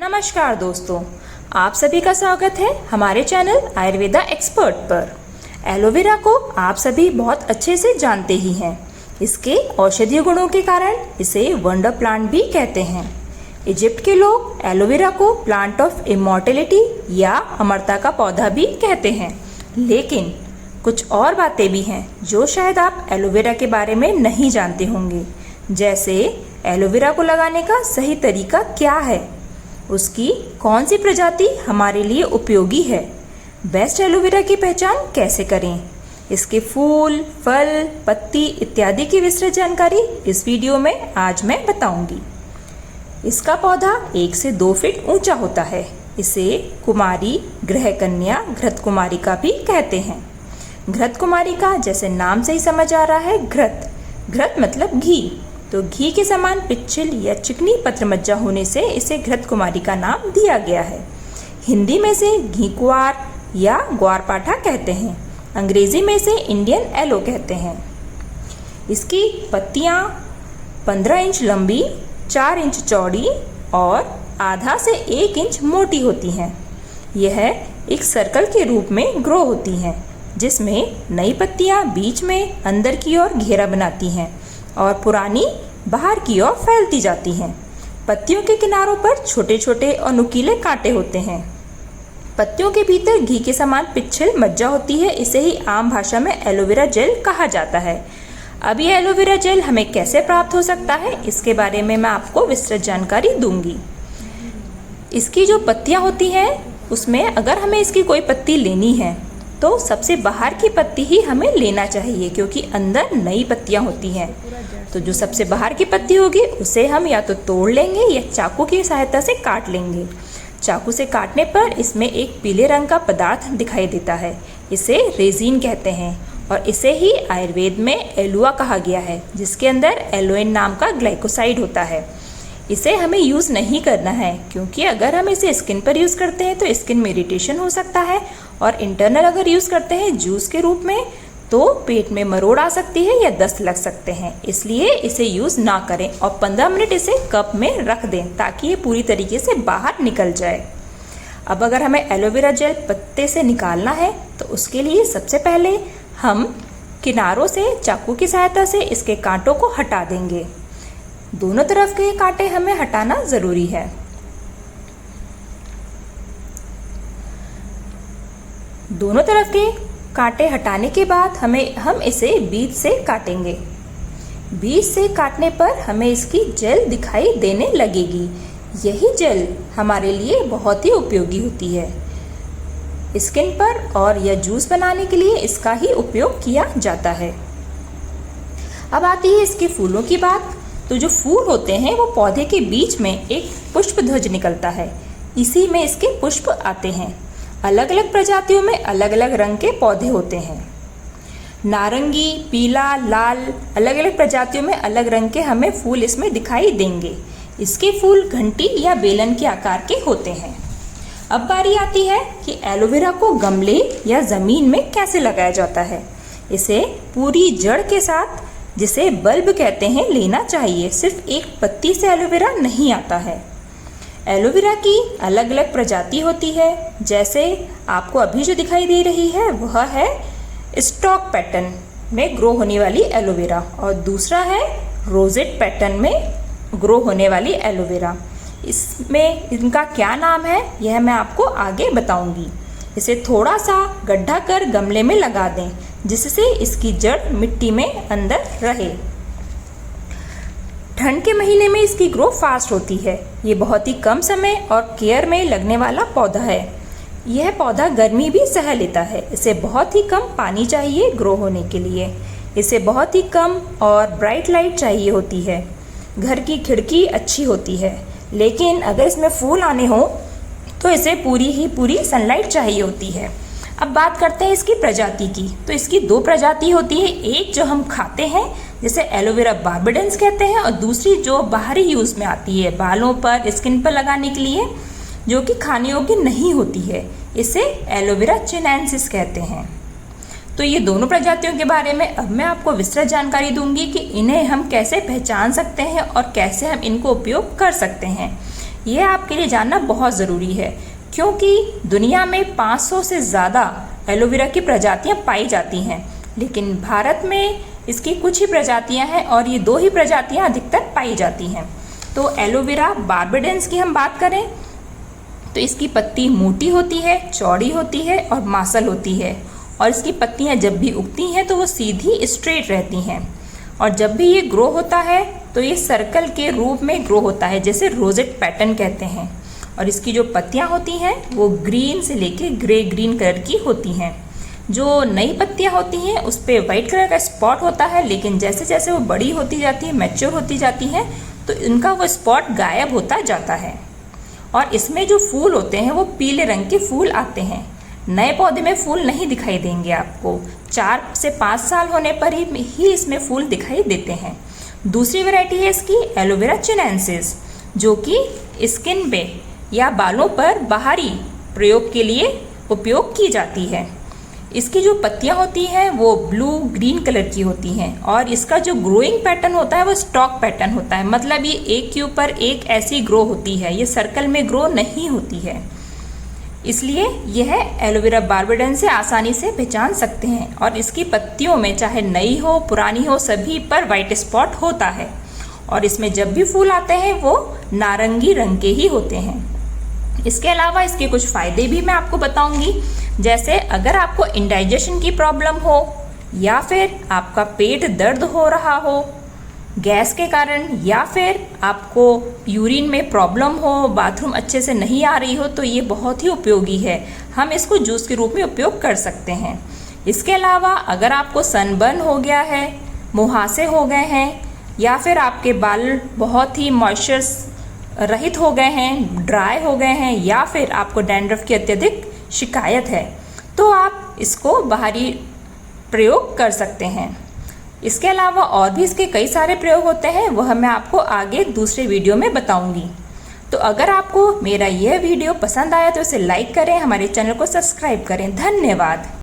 नमस्कार दोस्तों, आप सभी का स्वागत है हमारे चैनल आयुर्वेदा एक्सपर्ट पर। एलोवेरा को आप सभी बहुत अच्छे से जानते ही हैं। इसके औषधीय गुणों के कारण इसे वंडर प्लांट भी कहते हैं। इजिप्ट के लोग एलोवेरा को प्लांट ऑफ इमॉर्टेलिटी या अमरता का पौधा भी कहते हैं। लेकिन कुछ और बातें भी हैं जो शायद आप एलोवेरा के बारे में नहीं जानते होंगे, जैसे एलोवेरा को लगाने का सही तरीका क्या है, उसकी कौन सी प्रजाति हमारे लिए उपयोगी है, बेस्ट एलोवेरा की पहचान कैसे करें, इसके फूल, फल, पत्ती इत्यादि की विस्तृत जानकारी इस वीडियो में आज मैं बताऊंगी। इसका पौधा 1 से 2 फीट ऊंचा होता है। इसे कुमारी, ग्रह कन्या, घृत कुमारिका भी कहते हैं। घृत कुमारिका जैसे नाम से ही समझ आ रहा है, घृत घृत मतलब घी, तो घी के समान पिच्छल या चिकनी पत्रमज्जा होने से इसे घृत कुमारी का नाम दिया गया है। हिंदी में से घी कुआर या ग्वारपाठा कहते हैं। अंग्रेजी में से इंडियन एलो कहते हैं। इसकी पत्तियां 15 इंच लंबी, 4 इंच चौड़ी और आधा से 1 इंच मोटी होती हैं। यह एक सर्कल के रूप में ग्रो होती हैं, जिसमें नई पत्तियां बीच में अंदर की ओर घेरा बनाती हैं और पुरानी बाहर की ओर फैलती जाती हैं। पत्तियों के किनारों पर छोटे छोटे और नुकीले कांटे होते हैं। पत्तियों के भीतर घी के समान पिच्छल मज्जा होती है। इसे ही आम भाषा में एलोवेरा जेल कहा जाता है। अब ये एलोवेरा जेल हमें कैसे प्राप्त हो सकता है, इसके बारे में मैं आपको विस्तृत जानकारी दूंगी। इसकी जो पत्तियां होती हैं उसमें अगर हमें इसकी कोई पत्ती लेनी है तो सबसे बाहर की पत्ती ही हमें लेना चाहिए, क्योंकि अंदर नई पत्तियां होती हैं। तो जो सबसे बाहर की पत्ती होगी उसे हम या तो तोड़ लेंगे या चाकू की सहायता से काट लेंगे। चाकू से काटने पर इसमें एक पीले रंग का पदार्थ दिखाई देता है। इसे रेजिन कहते हैं और इसे ही आयुर्वेद में एलुआ कहा गया है, जिसके अंदर एलोइन नाम का ग्लाइकोसाइड होता है। इसे हमें यूज़ नहीं करना है, क्योंकि अगर हम इसे स्किन पर यूज़ करते हैं तो स्किन में इरिटेशन हो सकता है, और इंटरनल अगर यूज़ करते हैं जूस के रूप में तो पेट में मरोड़ आ सकती है या दस्त लग सकते हैं। इसलिए इसे यूज़ ना करें और 15 मिनट इसे कप में रख दें ताकि ये पूरी तरीके से बाहर निकल जाए। अब अगर हमें एलोवेरा जेल पत्ते से निकालना है तो उसके लिए सबसे पहले हम किनारों से चाकू की सहायता से इसके कांटों को हटा देंगे। दोनों तरफ के कांटे हमें हटाना ज़रूरी है। दोनों तरफ के कांटे हटाने के बाद हम इसे बीच से काटेंगे। बीच से काटने पर हमें इसकी जेल दिखाई देने लगेगी। यही जेल हमारे लिए बहुत ही उपयोगी होती है। स्किन पर और या जूस बनाने के लिए इसका ही उपयोग किया जाता है। अब आती है इसके फूलों की बात। तो जो फूल होते हैं वो पौधे के बीच में एक पुष्प ध्वज निकलता है, इसी में इसके पुष्प आते हैं। अलग अलग प्रजातियों में अलग अलग रंग के पौधे होते हैं। नारंगी, पीला, लाल, अलग अलग प्रजातियों में अलग रंग के हमें फूल इसमें दिखाई देंगे। इसके फूल घंटी या बेलन के आकार के होते हैं। अब बारी आती है कि एलोवेरा को गमले या ज़मीन में कैसे लगाया जाता है। इसे पूरी जड़ के साथ, जिसे बल्ब कहते हैं, लेना चाहिए। सिर्फ एक पत्ती से एलोवेरा नहीं आता है। एलोवेरा की अलग अलग प्रजाति होती है। जैसे आपको अभी जो दिखाई दे रही है वह है स्टॉक पैटर्न में ग्रो होने वाली एलोवेरा, और दूसरा है रोजेट पैटर्न में ग्रो होने वाली एलोवेरा। इसमें इनका क्या नाम है यह मैं आपको आगे बताऊंगी। इसे थोड़ा सा गड्ढा कर गमले में लगा दें, जिससे इसकी जड़ मिट्टी में अंदर रहे। ठंड के महीने में इसकी ग्रो फास्ट होती है। ये बहुत ही कम समय और केयर में लगने वाला पौधा है। यह पौधा गर्मी भी सह लेता है। इसे बहुत ही कम पानी चाहिए ग्रो होने के लिए। इसे बहुत ही कम और ब्राइट लाइट चाहिए होती है। घर की खिड़की अच्छी होती है, लेकिन अगर इसमें फूल आने हो तो इसे पूरी सनलाइट चाहिए होती है। अब बात करते हैं इसकी प्रजाति की। तो इसकी 2 प्रजाति होती है। एक जो हम खाते हैं, जिसे एलोवेरा बार्बेडेंस कहते हैं, और दूसरी जो बाहरी यूज़ में आती है बालों पर, स्किन पर लगाने के लिए, जो कि खाने योग्य नहीं होती है। इसे एलोवेरा चिनेंसिस कहते हैं। तो ये दोनों प्रजातियों के बारे में अब मैं आपको विस्तृत जानकारी दूंगी कि इन्हें हम कैसे पहचान सकते हैं और कैसे हम इनको उपयोग कर सकते हैं। ये आपके लिए जानना बहुत ज़रूरी है, क्योंकि दुनिया में 500 से ज़्यादा एलोवेरा की प्रजातियां पाई जाती हैं, लेकिन भारत में इसकी कुछ ही प्रजातियां हैं और ये 2 ही प्रजातियां अधिकतर पाई जाती हैं। तो एलोवेरा बार्बाडेंस की हम बात करें तो इसकी पत्ती मोटी होती है, चौड़ी होती है और मांसल होती है, और इसकी पत्तियां जब भी उगती हैं तो वो सीधी स्ट्रेट रहती हैं, और जब भी ये ग्रो होता है तो ये सर्कल के रूप में ग्रो होता है, जैसे रोजेट पैटर्न कहते हैं। और इसकी जो पत्तियां होती हैं वो ग्रीन से लेके ग्रे ग्रीन कलर की होती हैं। जो नई पत्तियां होती हैं उस पर वाइट कलर का स्पॉट होता है, लेकिन जैसे जैसे वो बड़ी होती जाती है, मैच्योर होती जाती हैं, तो इनका वो स्पॉट गायब होता जाता है। और इसमें जो फूल होते हैं वो पीले रंग के फूल आते हैं। नए पौधे में फूल नहीं दिखाई देंगे आपको, 4 से 5 साल होने पर ही इसमें फूल दिखाई देते हैं। दूसरी वैरायटी है इसकी एलोवेरा चिनेंसिस, जो कि स्किन पे या बालों पर बाहरी प्रयोग के लिए उपयोग की जाती है। इसकी जो पत्तियां होती हैं वो ब्लू ग्रीन कलर की होती हैं, और इसका जो ग्रोइंग पैटर्न होता है वो स्टॉक पैटर्न होता है, मतलब ये एक के ऊपर एक ऐसी ग्रो होती है, ये सर्कल में ग्रो नहीं होती है। इसलिए यह एलोवेरा बार्बाडेंस से आसानी से पहचान सकते हैं, और इसकी पत्तियों में चाहे नई हो पुरानी हो सभी पर वाइट स्पॉट होता है, और इसमें जब भी फूल आते हैं वो नारंगी रंग के ही होते हैं। इसके अलावा इसके कुछ फ़ायदे भी मैं आपको बताऊंगी, जैसे अगर आपको इंडाइजेशन की प्रॉब्लम हो या फिर आपका पेट दर्द हो रहा हो गैस के कारण, या फिर आपको यूरिन में प्रॉब्लम हो, बाथरूम अच्छे से नहीं आ रही हो, तो ये बहुत ही उपयोगी है। हम इसको जूस के रूप में उपयोग कर सकते हैं। इसके अलावा अगर आपको सनबर्न हो गया है, मुहासे हो गए हैं, या फिर आपके बाल बहुत ही मॉइस्चर रहित हो गए हैं, ड्राई हो गए हैं, या फिर आपको डैंड्रफ की अत्यधिक शिकायत है, तो आप इसको बाहरी प्रयोग कर सकते हैं। इसके अलावा और भी इसके कई सारे प्रयोग होते हैं, वह मैं आपको आगे दूसरे वीडियो में बताऊंगी। तो अगर आपको मेरा यह वीडियो पसंद आया तो इसे लाइक करें, हमारे चैनल को सब्सक्राइब करें। धन्यवाद।